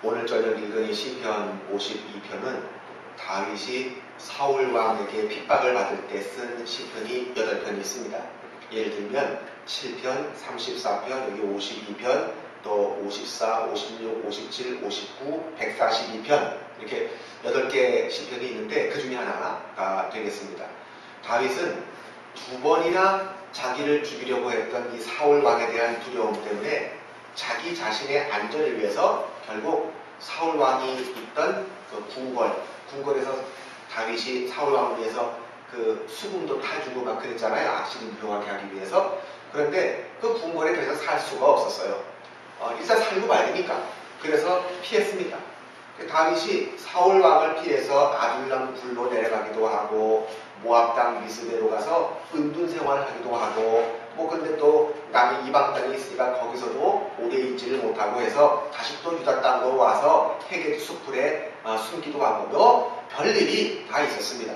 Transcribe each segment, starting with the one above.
오늘 저녁 읽은 이 시편 52편은 다윗이 사울 왕에게 핍박을 받을 때 쓴 시편이 8편이 있습니다. 예를 들면 7편, 34편, 여기 52편, 또 54, 56, 57, 59, 142편 이렇게 8개 시편이 있는데 그 중에 하나가 되겠습니다. 다윗은 2번이나 자기를 죽이려고 했던 이 사울 왕에 대한 두려움 때문에 자기 자신의 안전을 위해서 결국 사울 왕이 있던 그 궁궐에서 다윗이 사울 왕을 위해서 그 수금도 타주고 막 그랬잖아요. 악신이 무용하게 하기 위해서. 그런데 그 궁궐에 더 이상 살 수가 없었어요. 일단 살고 말리니까. 그래서 피했습니다. 다윗이 사울 왕을 피해서 아둘람 굴로 내려가기도 하고 모압 땅 미스베로 가서 은둔 생활을 하기도 하고 근데 또 남의 이방 땅이 있으니까 거기서도 오래 있지를 못하고 해서 다시 또 유다 땅으로 와서 헤겟 숲풀에 숨기도 하고 별일이 다 있었습니다.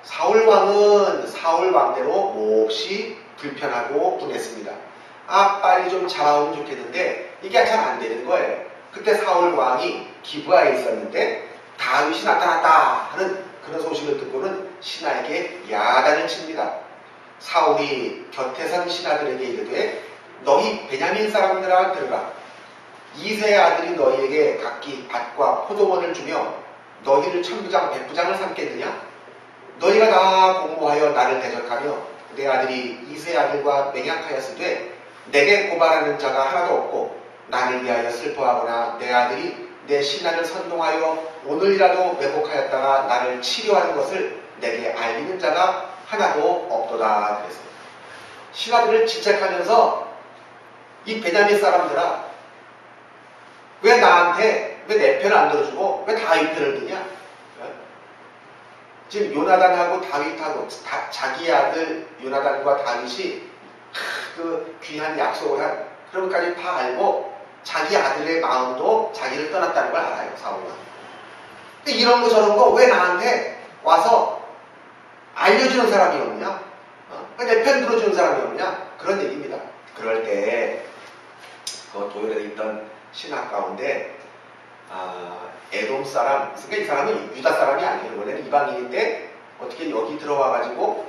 사울 왕은 사울 왕대로 몹시 불편하고 분했습니다. 빨리 좀 잡아오면 좋겠는데 이게 잘 안 되는 거예요. 그때 사울 왕이 기브아에 있었는데 다윗이 나타났다 하는 그런 소식을 듣고는 신하에게 야단을 칩니다. 사울이 곁에 선 신하들에게 이르되 너희 베냐민 사람들아 들으라. 이새의 아들이 너희에게 각기 밭과 포도원을 주며 너희를 천부장 백부장을 삼겠느냐? 너희가 다 공모하여 나를 대적하며 내 아들이 이새의 아들과 맹약하였으되 내게 고발하는 자가 하나도 없고 나를 위하여 슬퍼하거나 내 아들이 내 신하를 선동하여 오늘이라도 매복하였다가 나를 치료하는 것을 내게 알리는 자가 하나도 없도다. 그랬어요. 신하들을 질책하면서 이 베냐민 사람들아 왜 나한테 왜 내 편을 안 들어주고 왜 다윗 편을 드냐? 지금 요나단하고 다윗하고 자기 아들 요나단과 다윗이 그 귀한 약속을 한 그런 것까지 다 알고 자기 아들의 마음도 자기를 떠났다는 걸 알아요. 사울은. 근데 이런 거 저런 거 왜 나한테 와서 알려주는 사람이 없냐? 내 편 들어주는 사람이 없냐? 그런 얘기입니다. 그럴 때 그 도열에 있던 신하 가운데 에돔 사람, 그러니까 이 사람은 유다 사람이 아니에요. 원래는 이방인인데 어떻게 여기 들어와가지고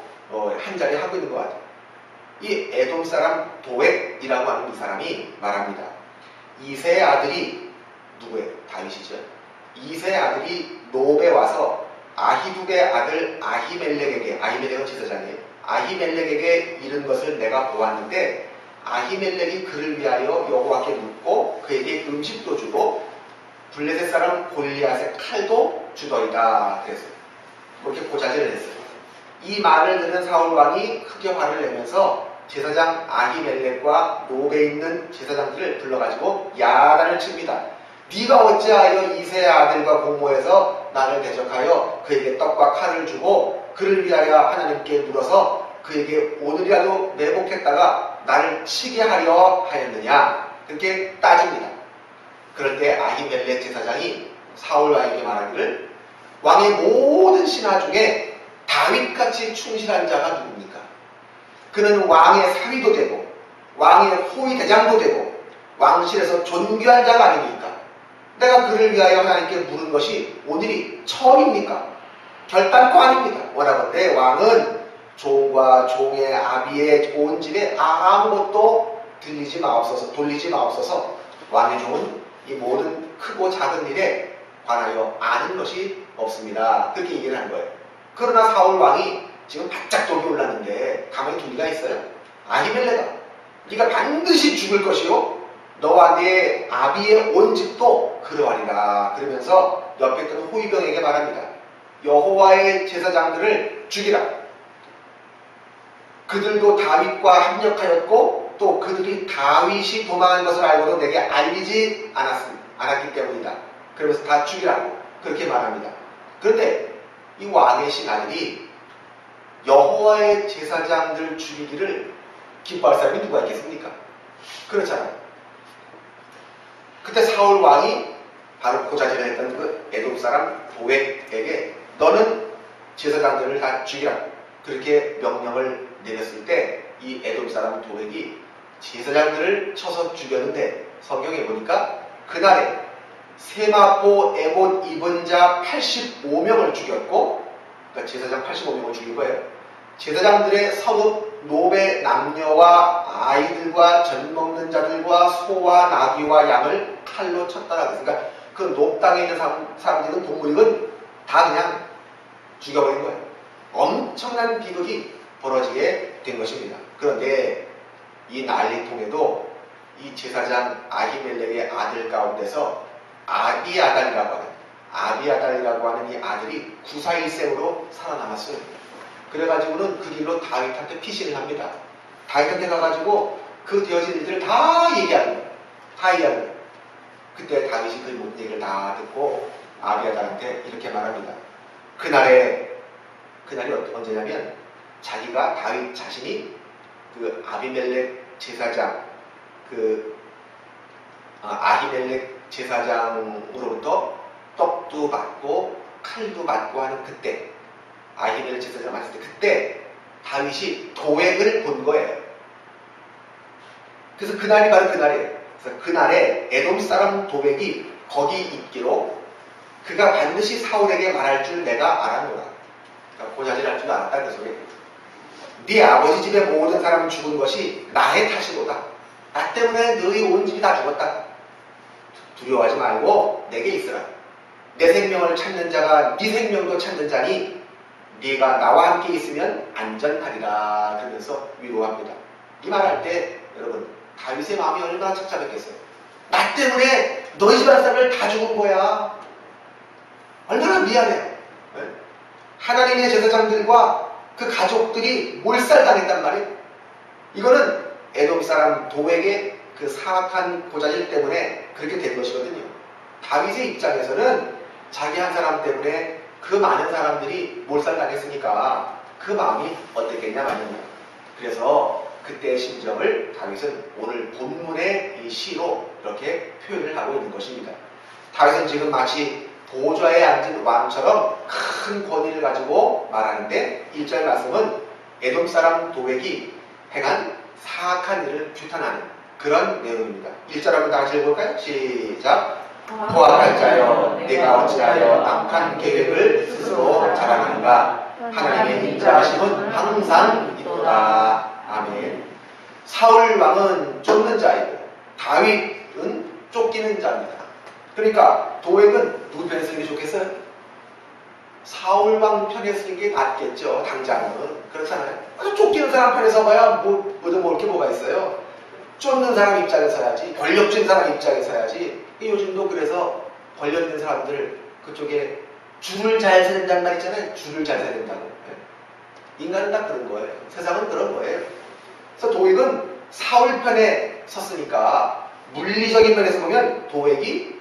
한 자리 하고 있는 것 같아요. 이 에돔 사람 도액이라고 하는 이 사람이 말합니다. 이새의 아들이 누구예요? 다윗이죠. 이새의 아들이 노베 와서 아히둑의 아들 아히멜렉은 제사장이에요. 아히멜렉에게 이른 것을 내가 보았는데 아히멜렉이 그를 위하여 여호와께 묻고 그에게 음식도 주고 블레셋 사람 골리앗의 칼도 주더이다. 그래서 그렇게 고자질을 했어요. 이 말을 듣는 사울 왕이 크게 화를 내면서 제사장 아히멜렉과 노베에 있는 제사장들을 불러가지고 야단을 칩니다. 네가 어찌하여 이새의 아들과 공모해서 나를 대적하여 그에게 떡과 칼을 주고 그를 위하여 하나님께 물어서 그에게 오늘이라도 매복했다가 나를 치게 하려 하였느냐? 그렇게 따집니다. 그럴 때 아히멜렉 제사장이 사울 왕에게 말하기를 왕의 모든 신하 중에 다윗같이 충실한 자가 누굽니까? 그는 왕의 사위도 되고 왕의 호위 대장도 되고 왕실에서 존귀한 자가 아닙니까? 내가 그를 위하여 하나님께 물은 것이 오늘이 처음입니까? 결단코 아닙니다. 원하건대 왕은 종과 종의 아비의 온 집에 아무것도 돌리지 마옵소서. 왕의 종은 이 모든 크고 작은 일에 관하여 아는 것이 없습니다. 그렇게 얘기를 한 거예요. 그러나 사울 왕이 지금 바짝 독이 올랐는데 가만히 둘 리가 있어요? 아히멜렉아, 네가 반드시 죽을 것이요 너와 네 아비의 온 집도 그러하리라. 그러면서 옆에 있던 호위병에게 말합니다. 여호와의 제사장들을 죽이라. 그들도 다윗과 합력하였고 또 그들이 다윗이 도망한 것을 알고도 내게 알리지 않았기 때문이다. 그러면서 다 죽이라고 그렇게 말합니다. 그런데 이 왕의 신하들이 여호와의 제사장들 죽이기를 기뻐할 사람이 누가 있겠습니까? 그렇잖아요. 그때 사울 왕이 바로 고자질을 했던 그 에돔 사람 도액에게 너는 제사장들을 다 죽이라 그렇게 명령을 내렸을 때 이 에돔 사람 도액이 제사장들을 쳐서 죽였는데 성경에 보니까 그날에 세마포 에봇 입은 자 85명을 죽였고, 그러니까 제사장 85명을 죽인 거예요. 제사장들의 성읍, 노베 남녀와 아이들과 젖 먹는 자들과 소와 나귀와 양을 칼로 쳤다. 그러니까 그 높당에 있는 사람들은 동물은 다 그냥 죽여버린 거예요. 엄청난 비극이 벌어지게 된 것입니다. 그런데 이 난리통에도 이 제사장 아히멜렉의 아들 가운데서 아비아달이라고 하는 이 아들이 구사일생으로 살아남았어요. 그래가지고는 그 길로 다윗한테 피신을 합니다. 다윗한테 가가지고 그 되어진 일들을 다 얘기하는 거예요. 다 얘기하는 거예요. 그때 다윗이 그 모든 얘기를 다 듣고 아비아달한테 이렇게 말합니다. 그날이 언제냐면 자기가 다윗 자신이 그 아비멜렉 제사장 아히멜렉 제사장으로부터 떡도 받고 칼도 받고 하는 그때, 아히멜렉 제사장 맞을 때 그때 다윗이 도액을 본 거예요. 그래서 그날이 바로 그날이에요. 그래서 그날에 에돔 사람 도액이 거기 있기로 그가 반드시 사울에게 말할 줄 내가 알았노라. 그러니까 고자질할 줄 알았다는 소리. 네 아버지 집의 모든 사람이 죽은 것이 나의 탓이로다. 나 때문에 너희 온 집이 다 죽었다. 두려워하지 말고 내게 있으라. 내 생명을 찾는 자가 네 생명도 찾는 자니 네가 나와 함께 있으면 안전하리라. 그러면서 위로합니다. 이 말할 때 여러분 다윗의 마음이 얼마나 착잡했겠어요. 나 때문에 너희 집안 사람을 다 죽은 거야. 얼마나 미안해. 하나님의 제사장들과 그 가족들이 몰살당했단 말이에요. 이거는 에돔 사람 도액의 그 사악한 고자질 때문에 그렇게 된 것이거든요. 다윗의 입장에서는 자기 한 사람 때문에 그 많은 사람들이 몰살당했으니까 그 마음이 어땠겠냐 말입니다. 그래서 그때의 심정을 다윗은 오늘 본문의 이 시로 이렇게 표현을 하고 있는 것입니다. 다윗은 지금 마치 보좌에 앉은 왕처럼 큰 권위를 가지고 말하는데 1절 말씀은 에돔 사람 도액이 행한 사악한 일을 규탄하는 그런 내용입니다. 1절 한번 다 같이 읽어볼까요? 시작. 포악할 자여 내가 어찌하여 악한 계획을 스스로 자랑하는가. 하나님의 인자하심은 항상 있도다. 아멘. 사울 왕은 쫓는 자이고 다윗은 쫓기는 자입니다. 그러니까 도액은 누구 편에 쓰는 게 좋겠어요? 사울 왕 편에 쓰는 게 낫겠죠. 당장은. 그렇잖아요. 쫓기는 사람 편에 서봐야 얻어먹을 게 뭐가 있어요. 쫓는 사람 입장에 서야지. 권력진 사람 입장에 서야지. 요즘도 그래서 권력 있는 사람들 그쪽에 줄을 잘 서야 된다는 말 있잖아요. 줄을 잘 서야 된다고. 인간은 다 그런 거예요. 세상은 그런 거예요. 그래서 도액은 사울 편에 섰으니까 물리적인 면에서 보면 도액이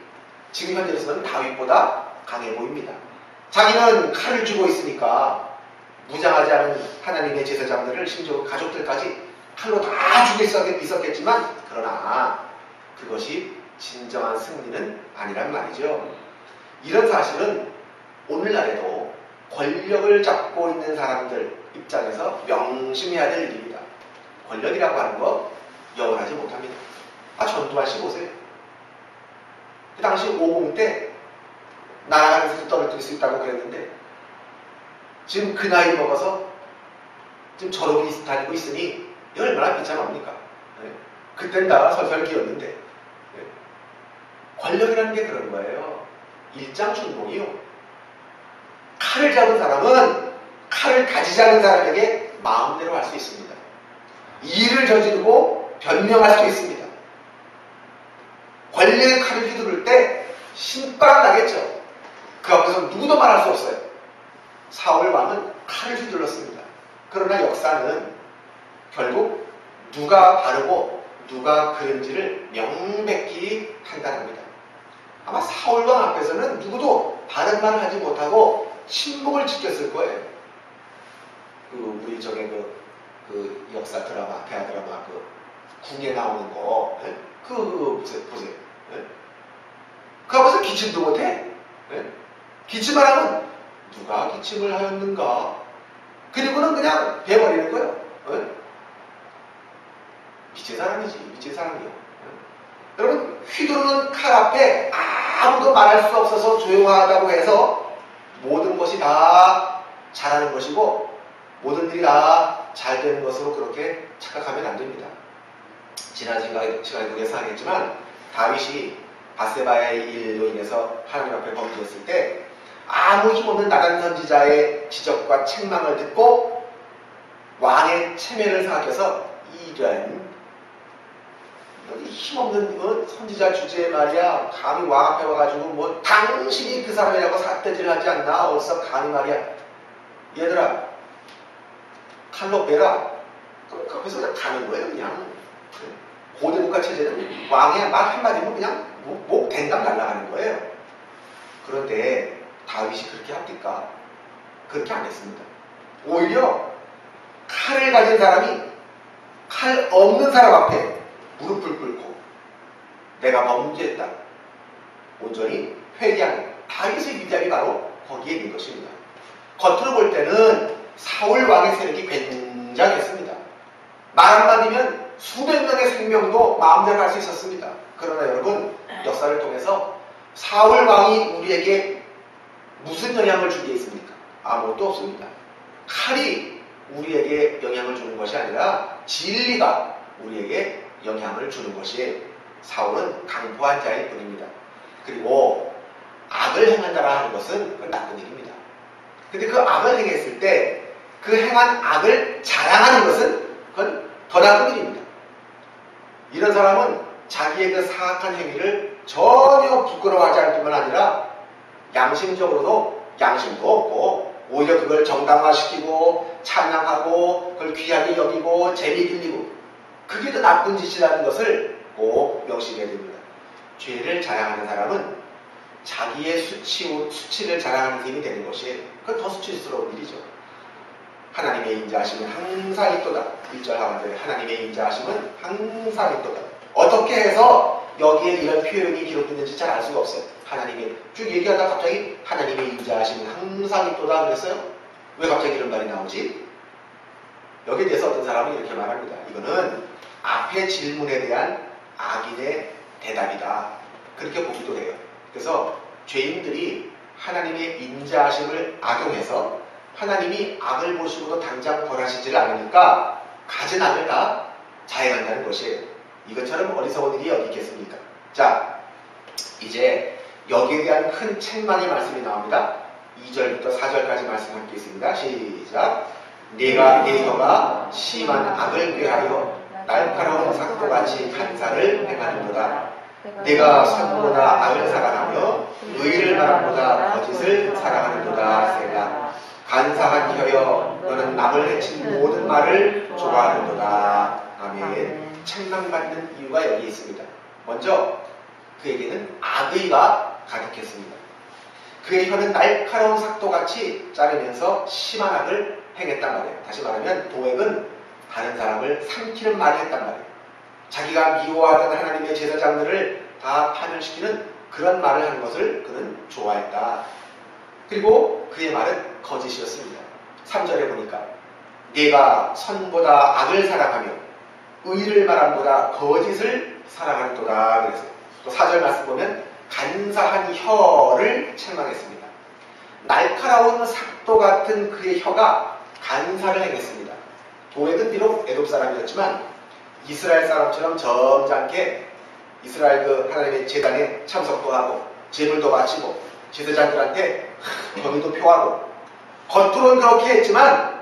지금 현재로서는 다윗보다 강해 보입니다. 자기는 칼을 쥐고 있으니까 무장하지 않은 하나님의 제사장들을 심지어 가족들까지 칼로 다 죽일 수 있었겠지만 그러나 그것이 진정한 승리는 아니란 말이죠. 이런 사실은 오늘날에도 권력을 잡고 있는 사람들 입장에서 명심해야 될 일입니다. 권력이라고 하는 거 영원하지 못합니다. 전두환 씨 보세요. 그 당시 오공 때 나라가 떨어뜨릴 수 있다고 그랬는데 지금 그 나이 먹어서 지금 저러고 다니고 있으니 얼마나 비참합니까? 그때는 나라가 설설 기었는데 권력이라는 게 그런 거예요. 일장춘몽이요. 칼을 잡은 사람은 칼을 가지지 않은 사람에게 마음대로 할 수 있습니다. 일을 저지르고 변명할 수 있습니다. 권력의 칼을 휘두를 때 신바람 나겠죠. 그 앞에서 누구도 말할 수 없어요. 사울 왕은 칼을 휘둘렀습니다. 그러나 역사는 결국 누가 바르고 누가 그른지를 명백히 판단합니다. 아마 사울 왕 앞에서는 누구도 바른 말을 하지 못하고 침묵을 지켰을 거예요. 우리 저게 그 역사 드라마, 대하 드라마 궁에 나오는 거, 보세요. 그 앞에서 기침도 못해. 기침을 하면 누가 기침을 하였는가? 그리고는 그냥 배워버리는 거예요. 미친 사람이지, 미친 사람이요. 여러분, 휘두르는 칼 앞에 아무도 말할 수 없어서 조용하다고 해서 모든 것이 다 잘하는 것이고 모든 일이 다 잘 되는 것으로 그렇게 착각하면 안 됩니다. 지난 시간에도 예상했지만 다윗이 바세바의 일로 인해서 하나님 앞에 범죄했을 때 아무 힘없는 나단 선지자의 지적과 책망을 듣고 왕의 체면을 생각해서 이런 힘없는 선지자 주제에 말이야 감히 왕 앞에 와가지고 뭐 당신이 그 사람이라고 삿대질을 하지 않나 어디서 감히 말이야 얘들아 칼로 빼라 그럼 그 앞에서 그냥 가는 거예요 그냥. 고대국가 체제는 왕의 말 한마디면 그냥 목 댕강 날아가는 거예요. 그런데 다윗이 그렇게 합니까? 그렇게 안 했습니다. 오히려 칼을 가진 사람이 칼 없는 사람 앞에 무릎을 꿇고 내가 범죄했다 온전히 회개하는 다윗의 위장이 바로 거기에 있는 것입니다. 겉으로 볼 때는 사울 왕의 세력이 굉장했습니다. 말 한마디면 수백 명의 생명도 마음대로 할 수 있었습니다. 그러나 여러분 역사를 통해서 사울 왕이 우리에게 무슨 영향을 준 게 있습니까? 아무것도 없습니다. 칼이 우리에게 영향을 주는 것이 아니라 진리가 우리에게 영향을 주는 것이 사울은 강포한 자일 뿐입니다. 그리고 악을 행한다라 하는 것은 그건 나쁜 일입니다. 근데 그 악을 행했을 때 그 행한 악을 자랑하는 것은 그건 더 나쁜 일입니다. 이런 사람은 자기의 그 사악한 행위를 전혀 부끄러워하지 않을 뿐만 아니라 양심적으로도 양심도 없고 오히려 그걸 정당화시키고 찬양하고 그걸 귀하게 여기고 재미들리고 그게 더 나쁜 짓이라는 것을 꼭 명심해야 됩니다. 죄를 자랑하는 사람은 자기의 수치를 자랑하는 힘이 되는 것이 그건 더 수치스러운 일이죠. 하나님의 인자하심은 항상 있도다. 1절 하반절에 하나님의 인자하심은 항상 있도다. 어떻게 해서 여기에 이런 표현이 기록됐는지 잘 알 수가 없어요. 하나님의 쭉 얘기하다 갑자기 하나님의 인자하심은 항상 있도다 그랬어요. 왜 갑자기 이런 말이 나오지? 여기에 대해서 어떤 사람은 이렇게 말합니다. 이거는 앞의 질문에 대한 악인의 대답이다. 그렇게 보기도 해요. 그래서 죄인들이 하나님의 인자하심을 악용해서 하나님이 악을 보시고도 당장 벌하시지를 않으니까 가진 악을 다 자행한다는 것이에요. 이것처럼 어리석은 일이 어디 있겠습니까? 자, 이제 여기에 대한 큰 책망의 말씀이 나옵니다. 2절부터 4절까지 말씀할 게 있습니다. 시작. 내가 내 혀가 심한 악을 꾀하여 날카로운 삭도같이 간사를 행하는도다. 내가 선보다 악을 사랑하며 의를 바람보다 거짓을 사랑하는도다. 세라. 간사한 혀여 너는 남을 해친 모든 말을 좋아하는도다. 아멘. 책망받는 이유가 여기 있습니다. 먼저 그에게는 악의가 가득했습니다. 그의 혀는 날카로운 삭도같이 자르면서 심한 악을 행했단 말이에요. 다시 말하면 도액은 다른 사람을 삼키는 말을 했단 말이에요. 자기가 미워하던 하나님의 제사장들을 다 파멸시키는 그런 말을 하는 것을 그는 좋아했다. 그리고 그의 말은 거짓이었습니다. 3절에 보니까 네가 선보다 악을 사랑하며 의를 바람보다 거짓을 사랑하는도다 그래서 또 4절 말씀 보면 간사한 혀를 책망했습니다. 날카로운 삭도 같은 그의 혀가 간사를 행했습니다. 도액은 비록 애굽 사람이었지만 이스라엘 사람처럼 점잖게 이스라엘 그 하나님의 제단에 참석도 하고 제물도 바치고 제사장들한테 경의도 표하고 겉으로는 그렇게 했지만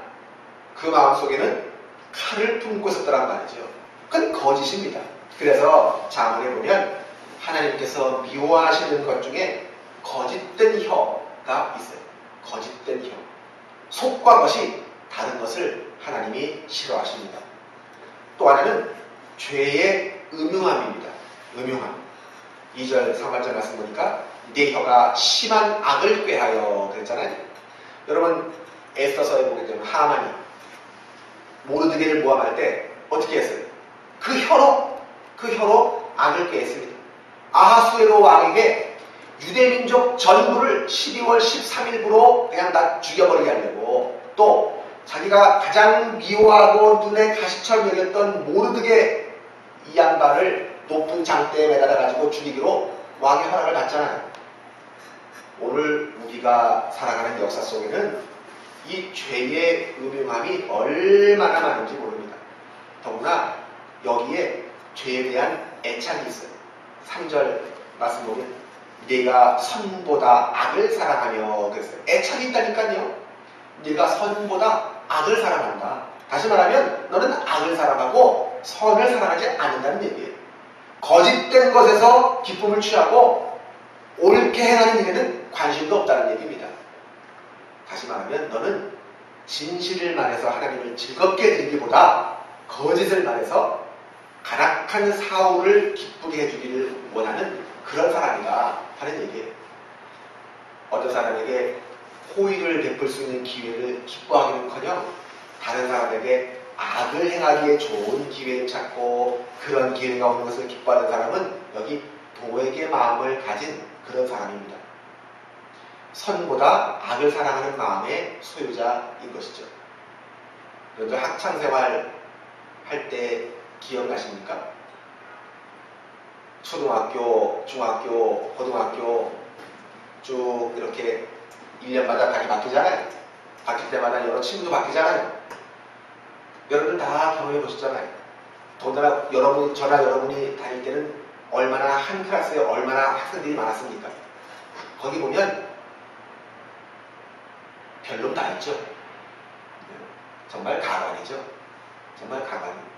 그 마음속에는 칼을 품고 있었더란 말이죠. 그건 거짓입니다. 그래서 자문에 보면 하나님께서 미워하시는 것 중에 거짓된 혀가 있어요. 거짓된 혀. 속과 겉이 다른 것을 하나님이 싫어하십니다. 또 하나는 죄의 음흉함입니다. 음흉함. 2절 3절 말씀 보니까 내 혀가 심한 악을 꾀하여 그랬잖아요. 여러분 에스더서에 보게 되면 하만이 모르드게를 모함할 때 어떻게 했어요? 그 혀로 악을 꾀했습니다. 아하수에로 왕에게 유대민족 전부를 12월 13일부로 그냥 다 죽여버리게 하려고 또 자기가 가장 미워하고 눈에 가시처럼 여겼던 모르드게 이 양반을 높은 장대에 매달아 가지고 죽이기로 왕의 허락을 받잖아요. 오늘 우리가 살아가는 역사 속에는 이 죄의 음흉함이 얼마나 많은지 모릅니다. 더구나 여기에 죄에 대한 애착이 있어요. 3절 말씀 보면 네가 선보다 악을 사랑하며 그랬어요. 애착이 있다니까요. 네가 선보다 악을 사랑한다. 다시 말하면 너는 악을 사랑하고 선을 사랑하지 않는다는 얘기예요. 거짓된 것에서 기쁨을 취하고 옳게 행하는 일에는 관심도 없다는 얘기입니다. 다시 말하면 너는 진실을 말해서 하나님을 즐겁게 드리기보다 거짓을 말해서 가락한 사울을 기쁘게 해주기를 원하는 그런 사람이다 하는 얘기예요. 어떤 사람에게 호의를 베풀 수 있는 기회를 기뻐하기는커녕 다른 사람에게 악을 행하기에 좋은 기회를 찾고 그런 기회가 오는 것을 기뻐하는 사람은 여기 도액의 마음을 가진 그런 사람입니다. 선보다 악을 사랑하는 마음의 소유자인 것이죠. 여러분들 학창생활 할 때 기억나십니까? 초등학교, 중학교, 고등학교 쭉 이렇게 1년마다 반이 바뀌잖아요. 바뀔 때마다 여러 친구도 바뀌잖아요. 여러분들 다 경험해 보셨잖아요. 더군다나 저나 여러분이 다닐 때는 얼마나 한 클래스에 얼마나 학생들이 많았습니까? 거기 보면 별로 다 있죠. 정말 가관이죠. 정말 가관.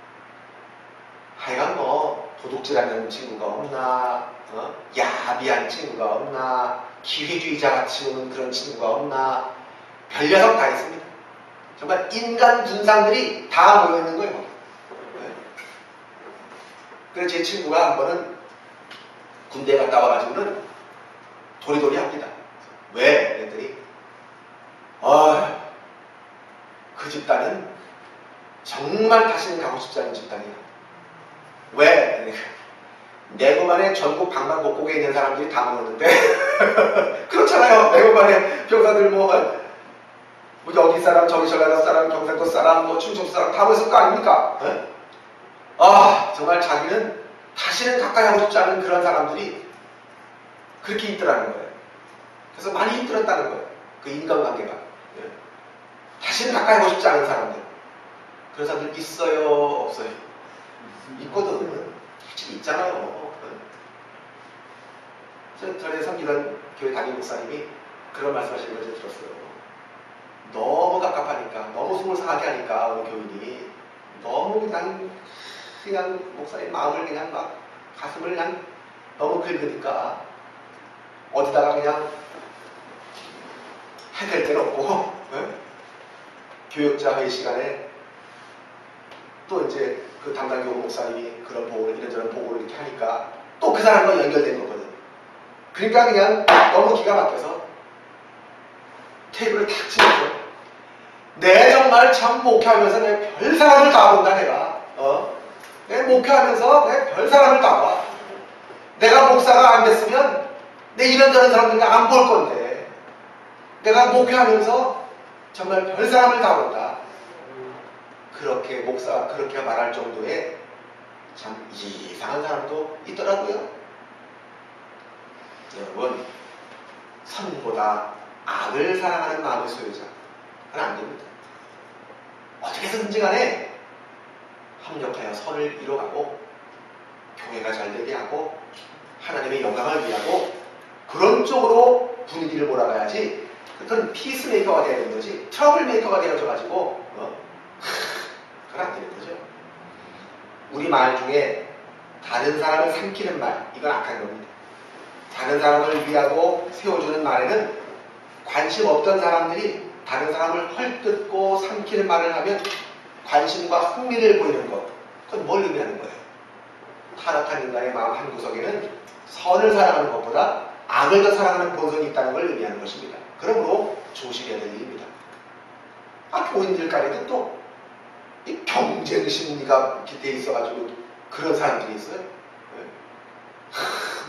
하여간 뭐 도둑질하는 친구가 없나, 야비한 친구가 없나, 기회주의자 같이 오는 그런 친구가 없나, 별 녀석 다 있습니다. 정말 인간 군상들이 다 모여있는 거예요. 네. 그래서 제 친구가 한 번은 군대에 갔다 와가지고는 도리도리 합니다. 왜? 그랬더니 그 집단은 정말 다시는 가고 싶지 않은 집단이야. 왜? 내고만에 전국 방방곡곡에 있는 사람들이 다 모였는데 그렇잖아요. 내고만에 병사들 뭐 여기 사람, 저기 전라도 사람, 경상도 사람, 뭐 충청도 사람 다 모였을 거 아닙니까? 정말 자기는 다시는 가까이 하고 싶지 않은 그런 사람들이 그렇게 있더라는 거예요. 그래서 많이 힘들었다는 거예요. 그 인간관계가. 다시는 가까이 하고 싶지 않은 사람들. 그런 사람들 있어요? 없어요? 있거든. 솔직히 있잖아요. 전에 섬기던 교회 담임 목사님이 그런 말씀하시는 걸 제가 들었어요. 너무 갑갑하니까, 너무 속을 상하게 하니까 우리 교인이 너무 그냥 목사님 마음을 그냥 막 가슴을 그냥 너무 긁으니까 어디다가 그냥 해댈 데는 없고 교육자 회의 시간에 또 이제 그 담당 교우 목사님이 그런 보고를 이런저런 보고를 이렇게 하니까 또 그 사람과 연결된 거거든. 그러니까 그냥 너무 기가 막혀서 테이블을 탁 치면서 내 정말 참 목회하면서 내 별 사람을 다 본다 내가. 내 목회하면서 내 별 사람을 다 봐. 내가 목사가 안 됐으면 내 이런저런 사람들이 안 볼 건데 내가 목회하면서 정말 별 사람을 다 본다. 그렇게 목사가 그렇게 말할 정도의 참 이상한 사람도 있더라고요. 여러분, 선보다 악을 사랑하는 마음의 소유자는 안 됩니다. 어떻게 해서든지 간에 합력하여 선을 이뤄가고 교회가 잘 되게 하고 하나님의 영광을 위하고 그런 쪽으로 분위기를 몰아가야지. 그건 피스메이커가 되야 되는 거지 트러블 메이커가 되어져가지고 그건 안 되는 거죠. 우리 말 중에 다른 사람을 삼키는 말, 이건 악한 겁니다. 다른 사람을 위하고 세워주는 말에는 관심 없던 사람들이 다른 사람을 헐뜯고 삼키는 말을 하면 관심과 흥미를 보이는 것, 그건 뭘 의미하는 거예요? 타락한 인간의 마음 한구석에는 선을 사랑하는 것보다 악을 더 사랑하는 본성이 있다는 걸 의미하는 것입니다. 그러므로 조심해야 될 일입니다. 교인들 간에도 또 이 경쟁 심리가 이렇게 돼 있어가지고 그런 사람들이 있어요.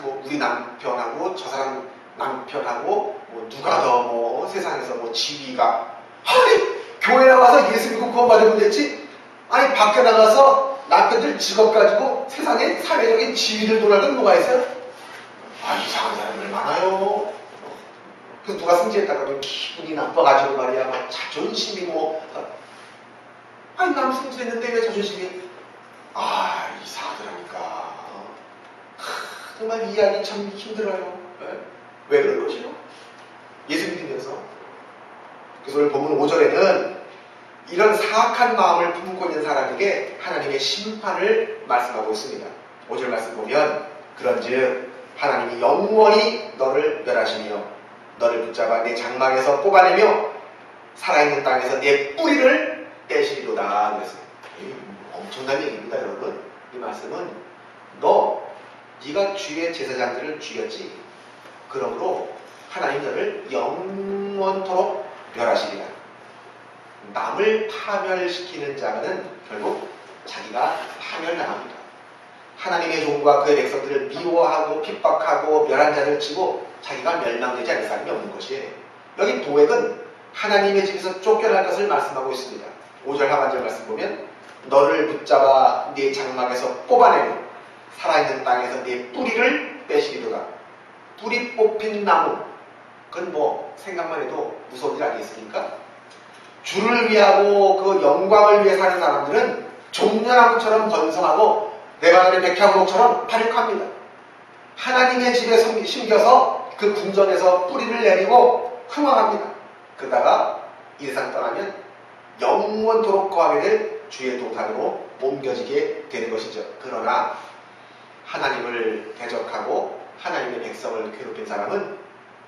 뭐 우리 남편하고 저 사람 남편하고 뭐 누가 더 뭐 세상에서 뭐 지위가 교회 나가서 예수 믿고 구원받으면 됐지. 아니 밖에 나가서 남편들 직업 가지고 세상에 사회적인 지위를 논하는 뭐가 있어요? 이상한 사람들 많아요. 그 누가 승진했다 그러면 기분이 나빠가지고 말이야, 막 자존심이 뭐, 아니 남 승진했는데 왜 자존심이, 이상하더라니까. 정말 이해하기 참 힘들어요. 왜 그런 것이요? 예수 믿으면서. 그래서 오늘 본문 5절에는 이런 사악한 마음을 품고 있는 사람에게 하나님의 심판을 말씀하고 있습니다. 5절 말씀 보면 그런즉 하나님이 영원히 너를 멸하시며 너를 붙잡아 내 장막에서 뽑아내며 살아있는 땅에서 내 뿌리를 떼시리로다. 그랬어요. 엄청난 얘기입니다, 여러분. 이 말씀은 네가 주의 제사장들을 죽였지. 그러므로 하나님 너를 영원토록 멸하시리라. 남을 파멸시키는 자는 결국 자기가 파멸당합니다. 하나님의 종과 그의 백성들을 미워하고 핍박하고 멸한 자를 치고 자기가 멸망되지 않을 사람이 없는 것이에요. 여기 도액은 하나님의 집에서 쫓겨날 것을 말씀하고 있습니다. 5절 하반절 말씀 보면 너를 붙잡아 네 장막에서 뽑아내고 살아있는 땅에서 네 뿌리를 빼시리로다. 뿌리 뽑힌 나무, 그건 뭐 생각만 해도 무서운 일 아니겠습니까? 주를 위하고 그 영광을 위해 사는 사람들은 종려나무처럼 번성하고 레바논의 백향목처럼 발육합니다. 하나님의 집에 심겨서 그 궁전에서 뿌리를 내리고 흥황합니다. 그러다가 이 세상 떠나면 영원토록 거하게 될 주의 동산으로 옮겨지게 되는 것이죠. 그러나 하나님을 대적하고 하나님의 백성을 괴롭힌 사람은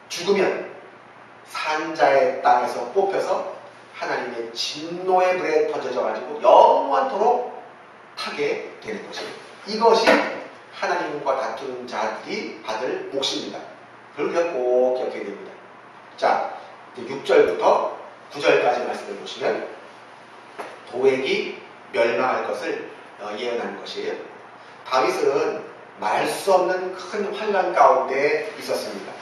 죽으면 산자의 땅에서 뽑혀서 하나님의 진노의 불에 던져져 가지고 영원토록 타게 되는 것입니다. 이것이 하나님과 다투는 자들이 받을 몫입니다. 그걸 우리가 꼭 기억해야 됩니다. 자, 6절부터 9절까지 말씀을 보시면 도액이 멸망할 것을 예언하는 것이에요. 다윗은 말 수 없는 큰 환난 가운데 있었습니다.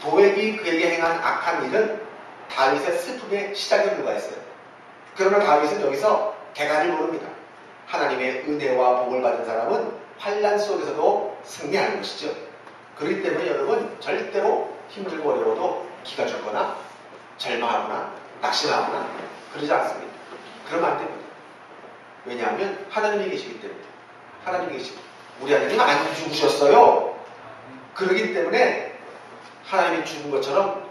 도액이 그에게 행한 악한 일은 다윗의 슬픔의 시작에 불과했어요. 그러나 다윗은 여기서 대가를 모릅니다. 하나님의 은혜와 복을 받은 사람은 환난 속에서도 승리하는 것이죠. 그렇기 때문에 여러분 절대로 힘들고 어려워도 기가 죽거나 절망하거나 낙심하거나 그러지 않습니다. 그러면 안 됩니다. 왜냐하면 하나님이 계시기 때문에. 하나님이 계시기 때문에. 우리 하나님 안 죽으셨어요. 그러기 때문에 하나님이 죽은 것처럼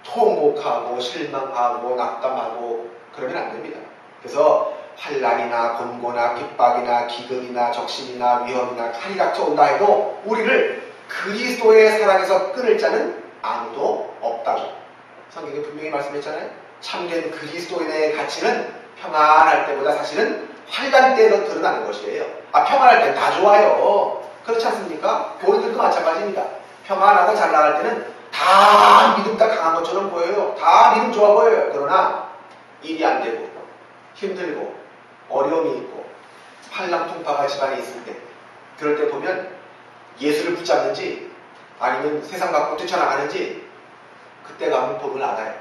통곡하고 실망하고 낙담하고 그러면 안 됩니다. 그래서 환난이나 곤고나 핍박이나 기근이나 적신이나 위험이나 칼이 닥쳐온다 해도 우리를 그리스도의 사랑에서 끊을 자는 아무도 없다고 성경에 분명히 말씀했잖아요. 참된 그리스도인의 가치는 평안할 때보다 사실은 환난 때에 더 드러나는 것이에요. 평안할 땐 다 좋아요. 그렇지 않습니까? 교인들도 마찬가지입니다. 평안하고 잘 나갈 때는 다 믿음가 강한 것처럼 보여요. 다 믿음 좋아 보여요. 그러나 일이 안 되고 힘들고 어려움이 있고 환난풍파가 집안에 있을 때, 그럴 때 보면 예수를 붙잡는지 아니면 세상 밖으로 뛰쳐나가는지 그때 가면 복을 알아요.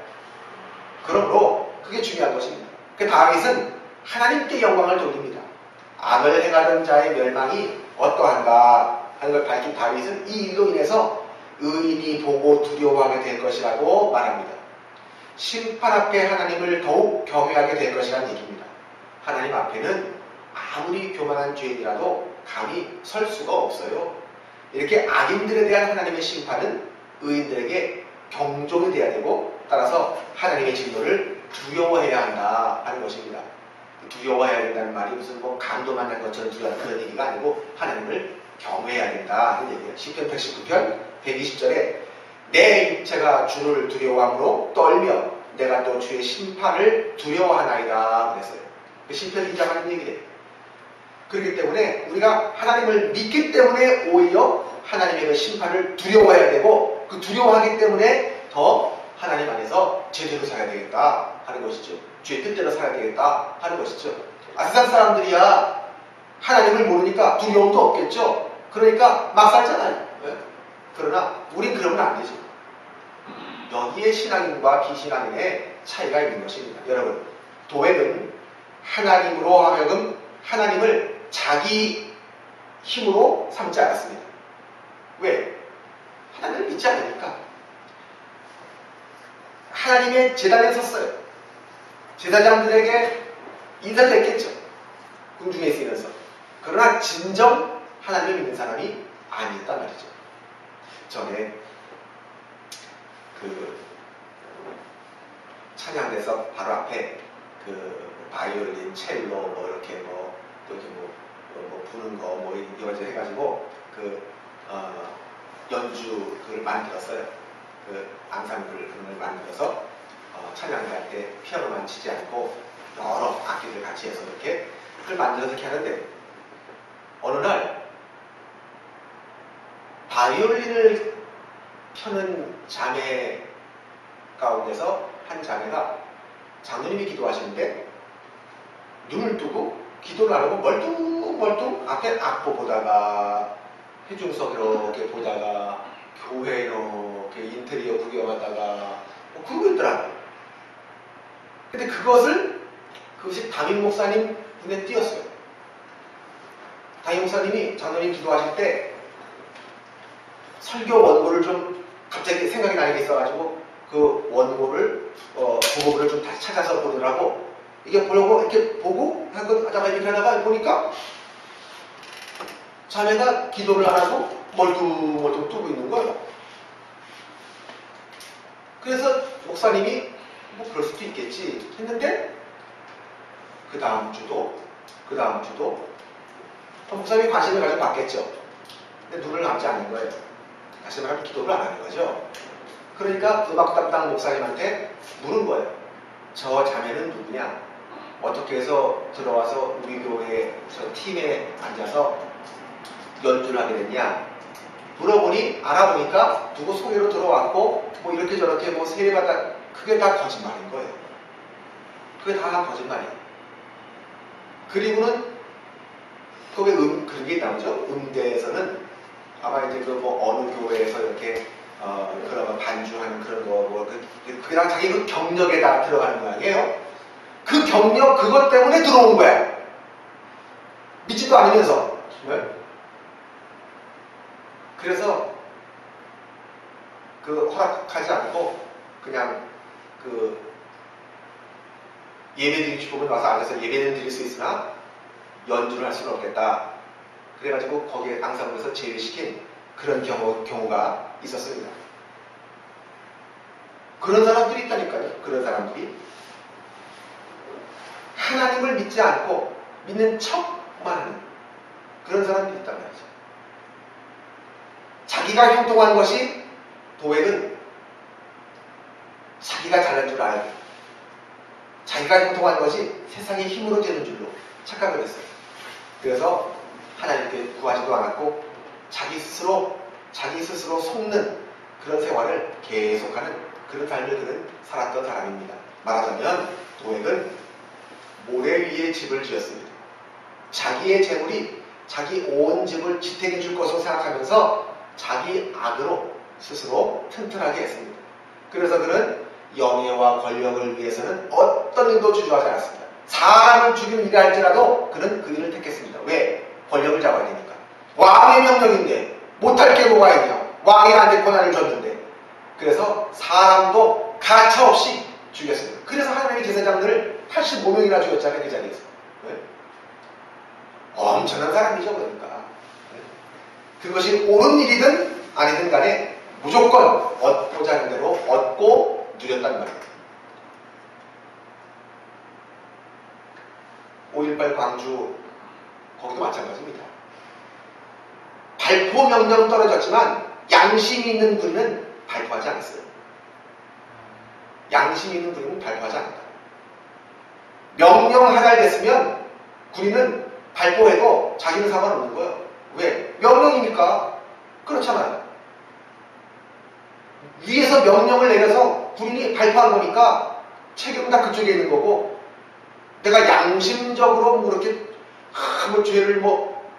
그러므로 그게 중요한 것입니다. 그 다윗은 하나님께 영광을 돌립니다. 악을 행하던 자의 멸망이 어떠한가 하는 걸 밝힌 다윗은 이 일로 인해서 의인이 보고 두려워하게 될 것이라고 말합니다. 심판 앞에 하나님을 더욱 경외하게 될 것이라는 얘기입니다. 하나님 앞에는 아무리 교만한 죄인이라도 감히 설 수가 없어요. 이렇게 악인들에 대한 하나님의 심판은 의인들에게 경종이 돼야 되고, 따라서 하나님의 진노를 두려워해야 한다 하는 것입니다. 두려워해야 된다는 말이 무슨 뭐 강도 만난 것처럼 두려워하는 그런 얘기가 아니고 하나님을 경외해야 된다 하는 얘기예요. 시편 119편 120절에 내 육체가 주를 두려워함으로 떨며 내가 또 주의 심판을 두려워하나이다 그랬어요. 시편 인정하는 얘기예요. 그렇기 때문에 우리가 하나님을 믿기 때문에 오히려 하나님의 그 심판을 두려워해야 되고, 그 두려워하기 때문에 더 하나님 안에서 제대로 살아야 되겠다 하는 것이죠. 주의 뜻대로 살아야 되겠다 하는 것이죠. 세상 사람들이야 하나님을 모르니까 두려움도 없겠죠. 그러니까 막 살잖아요. 네? 그러나 우린 그러면 안 되죠. 여기에 신앙인과 비신앙인의 차이가 있는 것입니다. 여러분, 도액은 하나님으로 하여금 하나님을 자기 힘으로 삼지 않았습니다. 왜? 하나님을 믿지 않으니까. 하나님의 제단에 섰어요. 제사장들에게 인사도 했겠죠. 궁중에 있으면서. 그러나 진정 하나님을 믿는 사람이 아니었단 말이죠. 전에 그 찬양대서 바로 앞에 그 바이올린, 첼로 뭐 이렇게 뭐 부는 거 뭐 이거저거 해가지고 그 연주 그걸 만들었어요. 그 앙상블 그런 걸 만들어서 찬양할 때 피아노만 치지 않고 여러 악기들 같이 해서 이렇게 그걸 만들어서 이렇게 하는데 어느 날 바이올린을 켜는 자매 가운데서 한 자매가 장로님이 기도하시는데 눈을 뜨고 기도를 안 하고 멀뚱멀뚱 앞에 악보 보다가 회중석 이렇게 보다가 교회 이렇게 인테리어 구경하다가 그러고 있더라고요. 근데 그것이 담임 목사님 눈에 띄었어요. 담임 목사님이 장로님 기도하실 때 설교 원고를 좀 갑자기 생각이 나게 있어가지고 그 원고를 부고를 좀 다시 찾아서 보느라고 이게 보려고 이렇게 보고 하다가 이렇게 하다가 보니까 자매가 기도를 안 하고 멀뚱멀뚱 뜨고 있는 거예요. 그래서 목사님이 뭐 그럴 수도 있겠지 했는데 그 다음 주도 목사님이 관심을 가지고 봤겠죠. 근데 눈을 감지 않는 거예요. 다시 말하면 기도를 안 하는 거죠. 그러니까 음악 담당 목사님한테 물은 거예요. 저 자매는 누구냐? 어떻게 해서 들어와서 우리 교회 저 팀에 앉아서 연주를 하게 됐냐? 물어보니 알아보니까 누구 소개로 들어왔고 뭐 이렇게 저렇게 뭐 세례받아 그게 다 거짓말인 거예요. 그게 다 거짓말이에요. 그리고는 그 왜 그런 게 나오죠? 음대에서는 아마 이제 그 뭐 어느 교회에서 이렇게 그런 반주하는 그런 거 뭐 그냥 자기 그 경력에다 들어가는 모양이에요. 그 경력 그것 때문에 들어온 거야. 믿지도 않으면서. 네? 그래서 그 허락하지 않고 그냥 그 예배드리고 싶으면 와서 앉아서 예배는 드릴 수 있으나 연주를 할 수는 없겠다. 그래가지고 거기에 앙상블에서 제외시킨 그런 경우가 있었습니다. 그런 사람들이 있다니까요. 그런 사람들이 하나님을 믿지 않고 믿는 척만 하는 그런 사람들이 있단 말이죠. 자기가 형통한 것이 도액은 자기가 잘난 줄 알고 자기가 형통한 것이 세상의 힘으로 되는 줄로 착각을 했어요. 그래서 하나님께 구하지도 않았고 자기 스스로 속는 그런 생활을 계속하는 그런 삶을 그는 살았던 사람입니다. 말하자면 도액은 모래 위에 집을 지었습니다. 자기의 재물이 자기 온 집을 지탱해 줄 것으로 생각하면서 자기 악으로 스스로 튼튼하게 했습니다. 그래서 그는 영예와 권력을 위해서는 어떤 일도 주저하지 않았습니다. 사람을 죽이는 일이 할지라도 그는 그 일을 택했습니다. 왜? 권력을 잡아야 되니까. 왕의 명령인데 못할 게 뭐가 있냐. 왕이 나한테 권한을 줬는데. 그래서 사람도 가차없이 죽였습니다. 그래서 하나님의 제사장들을 85명이나 죽였잖아요. 그 자리에서. 네? 엄청난 사람이죠. 그러니까. 네? 그것이 옳은 일이든 아니든 간에 무조건 얻고자 하는 대로 얻고 누렸단 말이에요. 5.18 광주 거기도 마찬가지입니다. 발포 명령 떨어졌지만 양심이 있는 군인은 발포하지 않았어요. 양심이 있는 군인은 발포하지 않았다. 명령 하달됐으면 군인은 발포해도 자기는 상관없는 거예요. 왜? 명령이니까. 그렇잖아요. 위에서 명령을 내려서 군인이 발포한 거니까 책임은 다 그쪽에 있는 거고 내가 양심적으로 뭐 이렇게 뭐 죄를 뭐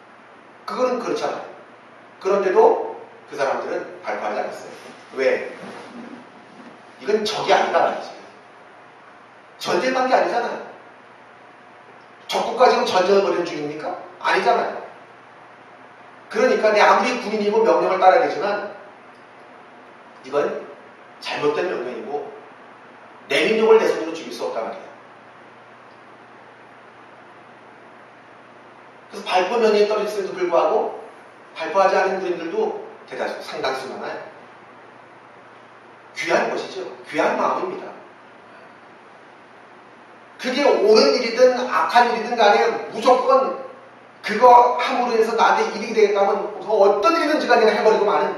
그거는 그렇잖아요. 그런데도 그 사람들은 발포하지 않았어요. 왜? 이건 적이 아니다 말이지. 전쟁한 게 아니잖아요. 적국 가지고 전쟁을 벌이는 중입니까? 아니잖아요. 그러니까 내 아무리 군인이고 명령을 따라야 되지만 이건 잘못된 명령이고 내 민족을 내 손으로 죽일 수 없단 말이야. 그래서 발포 명령이 떨어졌음에도 불구하고 발포하지 않은 군인들도 대다수 상당수 많아요. 귀한 것이죠. 귀한 마음입니다. 그게 옳은 일이든 악한 일이든 간에 무조건 그거 함으로 해서 나한테 이익이 되겠다 하면 어떤 일이든지 간에 해버리고 마는,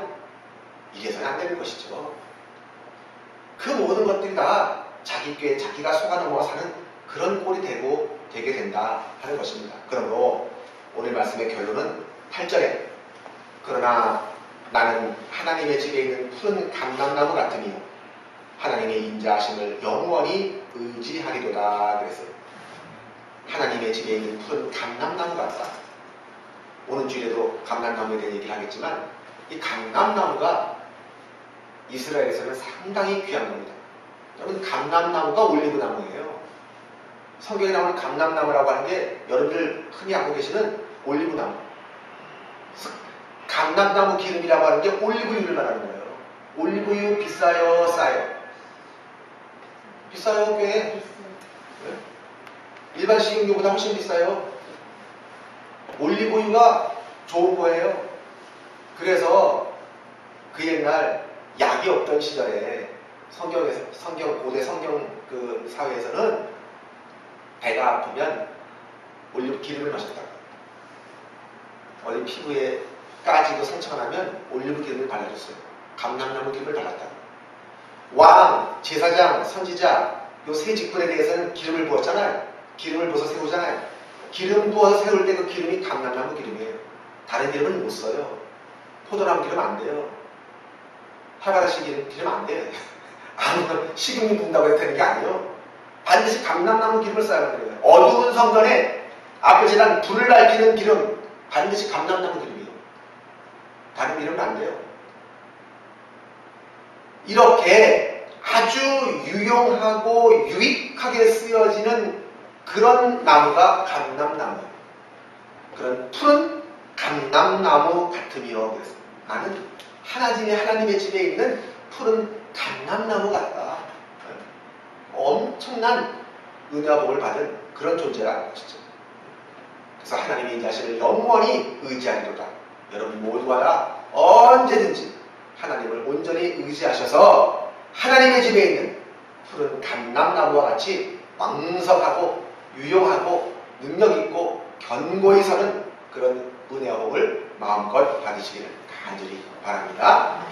이래서는 안 되는 것이죠. 그 모든 것들이 다 자기 꾀에 자기가 속아 넘어가 사는 그런 꼴이 되게 된다 하는 것입니다. 그러므로 오늘 말씀의 결론은 8절에 그러나 나는 하나님의 집에 있는 푸른 감람나무 같으며 하나님의 인자하심을 영원히 의지하리로다 그랬어요. 하나님의 집에 있는 푸른 감람나무 같다. 오는 주일에도 감람나무에 대한 얘기를 하겠지만 이 감람나무가 이스라엘에서는 상당히 귀한 겁니다. 여러분, 감람나무가 올리브나무예요. 성경에 나오는 감람나무라고 하는 게 여러분들 흔히 알고 계시는 올리브나무. 감람나무 기름이라고 하는 게 올리브유를 말하는 거예요. 올리브유 비싸요, 싸요? 비싸요, 꽤. 네? 일반 식용유보다 훨씬 비싸요. 올리브유가 좋은 거예요. 그래서 그 옛날 약이 없던 시절에 고대 성경 그 사회에서는 배가 아프면 올리브 기름을 마셨다고. 어디 피부에 까지고 상처가 나면 올리브 기름을 발라줬어요. 감람나무 기름을 발랐다고. 왕, 제사장, 선지자 요 세 직분에 대해서는 기름을 부었잖아요. 기름을 부어서 세우잖아요. 기름 부어서 세울 때 그 기름이 감람나무 기름이에요. 다른 기름은 못 써요. 포도나무 기름 안 돼요. 활바라시 기름 안 돼요. 아무나 식용유 붓는다고 해서 되는 게 아니에요. 반드시 감람나무 기름을 써야 하는 거예요. 어두운 성전에 앞에 재단 불을 밝히는 기름, 반드시 감람나무 기름이에요. 다른 기름은 안 돼요. 이렇게 아주 유용하고 유익하게 쓰여지는 그런 나무가 감람나무예요. 그런 푸른 감람나무 같으며 그랬어요. 나는 하나님의 집에 있는 푸른 감람나무 같다. 엄청난 은혜와 복을 받은 그런 존재라는 것이죠. 그래서 하나님의 인자심을 영원히 의지하리로다. 여러분 모두가 다 언제든지 하나님을 온전히 의지하셔서 하나님의 집에 있는 푸른 감람나무와 같이 왕성하고 유용하고 능력있고 견고히 서는 그런 은혜와 복을 마음껏 받으시기를 간절히 바랍니다.